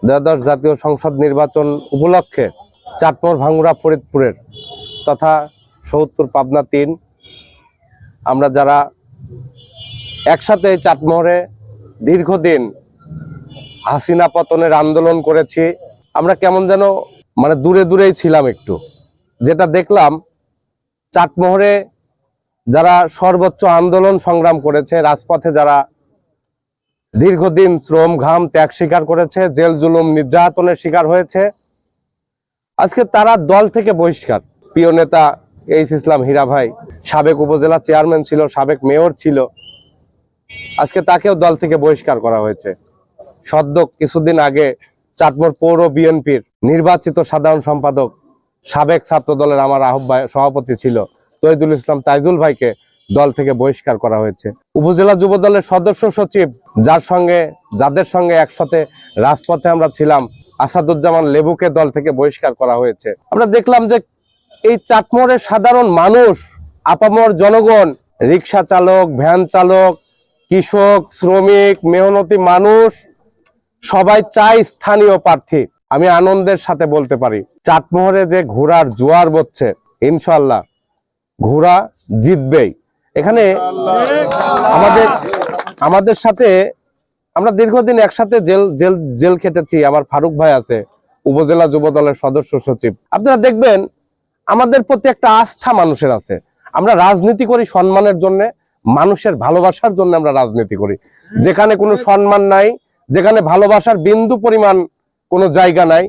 দ্বাদশ জাতীয় সংসদ নির্বাচন উপলক্ষে চাটমোহর ভাঙ্গুড়া ফরিদপুরের তথা ৭০ পাবনা ৩ আমরা যারা একসাথে চাটমোহরে দীর্ঘদিন হাসিনা পতনের আন্দোলন করেছি, আমরা কেমন যেন দূরে দূরেই ছিলাম একটু। যেটা দেখলাম, চাটমোহরে যারা সর্বোচ্চ আন্দোলন সংগ্রাম করেছে, রাজপথে যারা দীর্ঘদিন শ্রম ঘাম ত্যাগ স্বীকার করেছে, জেল জুলুম নির্যাতনের শিকার হয়েছে, আজকে তারা দল থেকে বহিষ্কার। প্রিয় নেতা এইচ ইসলাম হীরা ভাই সাবেক উপজেলা চেয়ারম্যান ছিল, সাবেক মেয়র ছিল, আজকে তাকেও দল থেকে বহিষ্কার করা হয়েছে। সদ্য কিছুদিন আগে চাটমোহর পৌর বিএনপির নির্বাচিত সাধারণ সম্পাদক, সাবেক ছাত্র দলের আমার আহ্বায়ক সভাপতি ছিল তহিদুল ইসলাম তাইজুল ভাইকে দল থেকে বহিষ্কার করা হয়েছে। উপজেলা যুব দলের সদস্য সচিব যাদের সঙ্গে একসাথে রাজপথে আমরা ছিলাম, আসাদুজ্জামান লেবুকে দল থেকে বহিষ্কার করা হয়েছে। আমরা দেখলাম যে এই চাটমোহরের সাধারণ মানুষ, আপামর জনগণ, রিক্সা চালক, ভ্যান চালক, কৃষক, শ্রমিক, মেহনতি মানুষ সবাই চাই স্থানীয় প্রার্থী। আমি আনন্দের সাথে বলতে পারি, চাটমোহরে যে ঘোড়ার জোয়ার বচ্ছে, ইনশাল্লাহ ঘোড়া জিতবেই। এখানে আমাদের সাথে আমরা দীর্ঘদিন একসাথে জেল খেটেছি। আমার ফারুক ভাই আছে, উপজেলা যুব দলের সদস্য সচিব। আপনারা দেখবেন আমাদের প্রতি একটা আস্থা মানুষের আছে। আমরা রাজনীতি করি সম্মানের জন্য, মানুষের ভালোবাসার জন্য আমরা রাজনীতি করি। যেখানে কোনো সম্মান নাই, যেখানে ভালোবাসার বিন্দু পরিমাণ কোনো জায়গা নাই,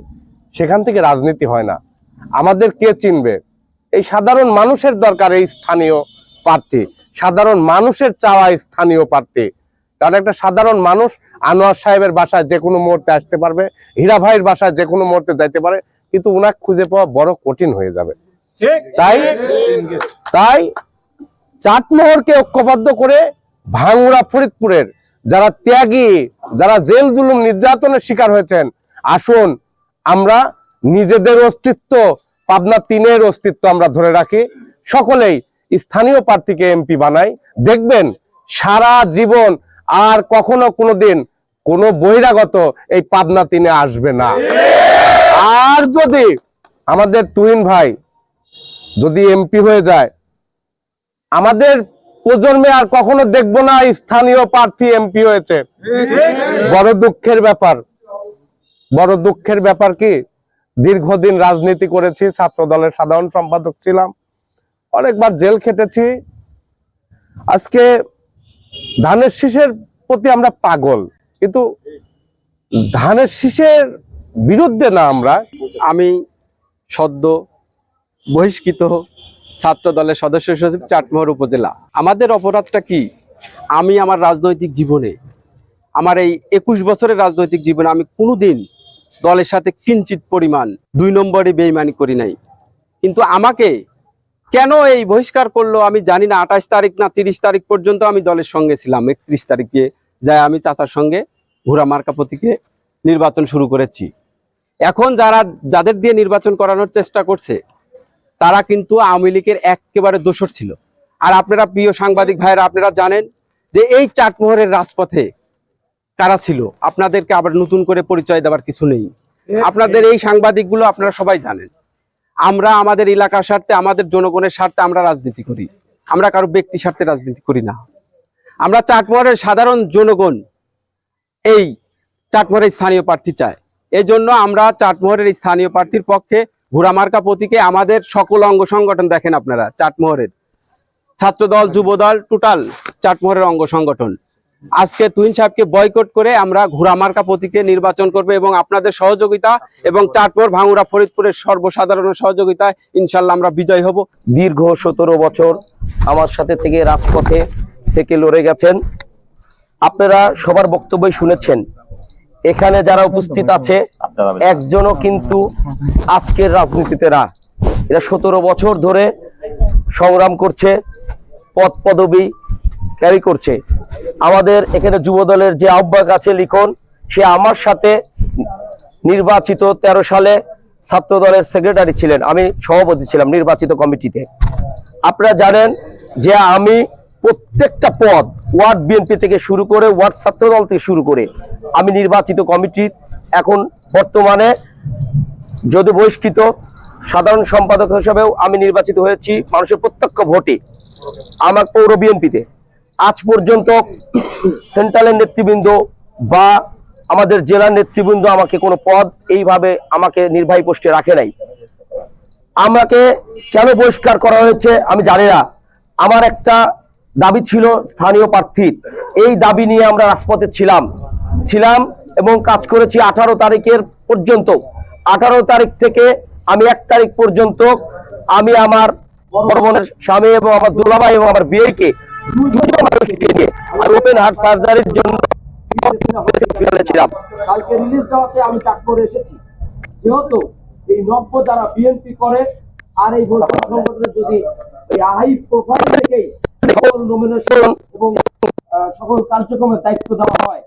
সেখান থেকে রাজনীতি হয় না। আমাদের কে চিনবে? এই সাধারণ মানুষের দরকার এই স্থানীয় প্রার্থী, সাধারণ মানুষের চাওয়া স্থানীয় প্রার্থী। কারণ একটা সাধারণ মানুষ আনোয়ার সাহেবের বাসায় যে কোনো মুহূর্তে আসতে পারবে, হীরা ভাইয়ের বাসায় যে কোনো মুহূর্তে যাইতে পারে, কিন্তু উনাকে খুঁজে পাওয়া বড় কঠিন হয়ে যাবে। তাই চাটমোহরকে ঐক্যবদ্ধ করে ভাঙ্গুড়া ফরিদপুরের যারা ত্যাগী, যারা জেল জুলুম নির্যাতনের শিকার হয়েছেন, আসুন আমরা নিজেদের অস্তিত্ব, পাবনা ৩-এর অস্তিত্ব আমরা ধরে রাখি, সকলেই স্থানীয় প্রার্থীকে এমপি বানাই। দেখবেন সারা জীবন আর কখনো কোনোদিন কোনো বহিরাগত এই পাবনা ৩-এ আসবে না। আর যদি আমাদের তুহিন ভাই যদি এমপি হয়ে যায়, আমাদের প্রজন্মে আর কখনো দেখবো না স্থানীয় প্রার্থী এমপি হয়েছে। বড় দুঃখের ব্যাপার কি, দীর্ঘদিন রাজনীতি করেছি, ছাত্র দলের সাধারণ সম্পাদক ছিলাম, অনেকবার জেল খেটেছি। আজকে ধানের শীষের প্রতি আমরা পাগল, কিন্তু ধানের শীষের বিরুদ্ধে না। আমি সদ্য বহিষ্কৃত ছাত্র দলের সদস্য সচিব, চাটমোহর উপজেলা। আমাদের অপরাধটা কি? আমি আমার রাজনৈতিক জীবনে, আমার এই ২১ বছরের রাজনৈতিক জীবনে আমি কোনোদিন দলের সাথে কিঞ্চিত পরিমাণ ২ নম্বরে বেইমানি করি নাই। কিন্তু আমাকে কেন এই বহিষ্কার করলো আমি জানি না। ২৮ তারিখ না ৩০ তারিখ পর্যন্ত আমি দলের সঙ্গে ছিলাম। ৩১ তারিখে যাই আমি চাচার সঙ্গে ঘোড়া মার্কা প্রতীকে নির্বাচন শুরু করেছি। এখন যাদের দিয়ে নির্বাচন করানোর চেষ্টা করছে, তারা কিন্তু আওয়ামী লীগের একেবারে দোসর ছিল। আর আপনারা প্রিয় সাংবাদিক ভাইরা, আপনারা জানেন যে এই চাটমোহরের রাজপথে কারা ছিল। আপনাদেরকে আবার নতুন করে পরিচয় দেওয়ার কিছু নেই। আপনাদের এই সাংবাদিকগুলো আপনারা সবাই জানেন। আমরা আমাদের এলাকার স্বার্থে, আমাদের জনগণের স্বার্থে আমরা রাজনীতি করি। আমরা কারো ব্যক্তি স্বার্থে রাজনীতি করি না। আমরা চাটমোহরের সাধারণ জনগণ এই চাটমোহরের স্থানীয় প্রার্থী চায়। এই জন্য আমরা চাটমোহরের স্থানীয় প্রার্থীর পক্ষে ঘোড়া মার্কা প্রতীকে আমাদের সকল অঙ্গ সংগঠন, দেখেন আপনারা চাটমোহরের ছাত্রদল, যুবদল, টোটাল চাটমোহরের অঙ্গ সংগঠন আজকে তুহিন সাহেবকে বয়কট করে আমরা ঘোড়া মার্কা প্রতীকে নির্বাচন করবে, এবং আপনাদের সহযোগিতা এবং চাটমোহর ভাঙ্গুড়া ফরিদপুরের সর্বসাধারণ সহযোগিতায় ইনশাল্লাহ আমরা বিজয় হব। দীর্ঘ ১৭ বছর আমার সাথে থেকে রাজপথে থেকে লড়ে গেছেন। আপনারা সবার বক্তব্যই শুনেছেন। এখানে যারা উপস্থিত আছে একজনও কিন্তু আজকের রাজনীতিতে না। এরা ১৭ বছর ধরে সংগ্রাম করছে, পদ পদবি ক্যারি করছে। আমাদের এখানে যুবদলের যে আহ্বায়ক আছে লিখন, সে আমার সাথে নির্বাচিত ১৩ সালে ছাত্র দলের সেক্রেটারি ছিলেন, আমি সভাপতি ছিলাম নির্বাচিত কমিটিতে। আপনারা জানেন যে আমি প্রত্যেকটা পদ ওয়ার্ড বিএনপি থেকে শুরু করে, ওয়ার্ড ছাত্র দল থেকে শুরু করে আমি নির্বাচিত কমিটির এখন বর্তমানে যদি বহিষ্কৃত সাধারণ সম্পাদক হিসেবেও আমি নির্বাচিত হয়েছি মানুষের প্রত্যক্ষ ভোটে আমার পৌর বিএনপিতে। আজ পর্যন্ত সেন্ট্রালের নেতৃবৃন্দ বা আমাদের জেলার নেতৃবৃন্দ আমাকে কোনো পদ এইভাবে আমাকে নির্বাহী পোস্টে রাখে নাই। আমাকে কেন বহিষ্কার করা হয়েছে আমি জানি না। আমার একটা দাবি ছিল স্থানীয় প্রার্থী, এই দাবি নিয়ে আমরা রাজপথে ছিলাম এবং কাজ করেছি 18 তারিখের পর্যন্ত। 18 তারিখ থেকে আমি 1 তারিখ পর্যন্ত আমি আমার বড় বোনের স্বামী এবং আমার দুলাভাই এবং আমার বিয়েকে দুজন মানুষকে নিয়ে আমি ওপেন হার্ট সার্জারির জন্য ছিলাম। কালকে রিলিজ দেওয়াতে আমি চাকরি এসেছি, যেহেতু এই নব্য যারা বিএনপি করে আর এই সংগঠনের যদি এই হাই প্রোফাইল থেকেই সকল নমিনেশন এবং সকল কার্যক্রমের দায়িত্ব দেওয়া হয়,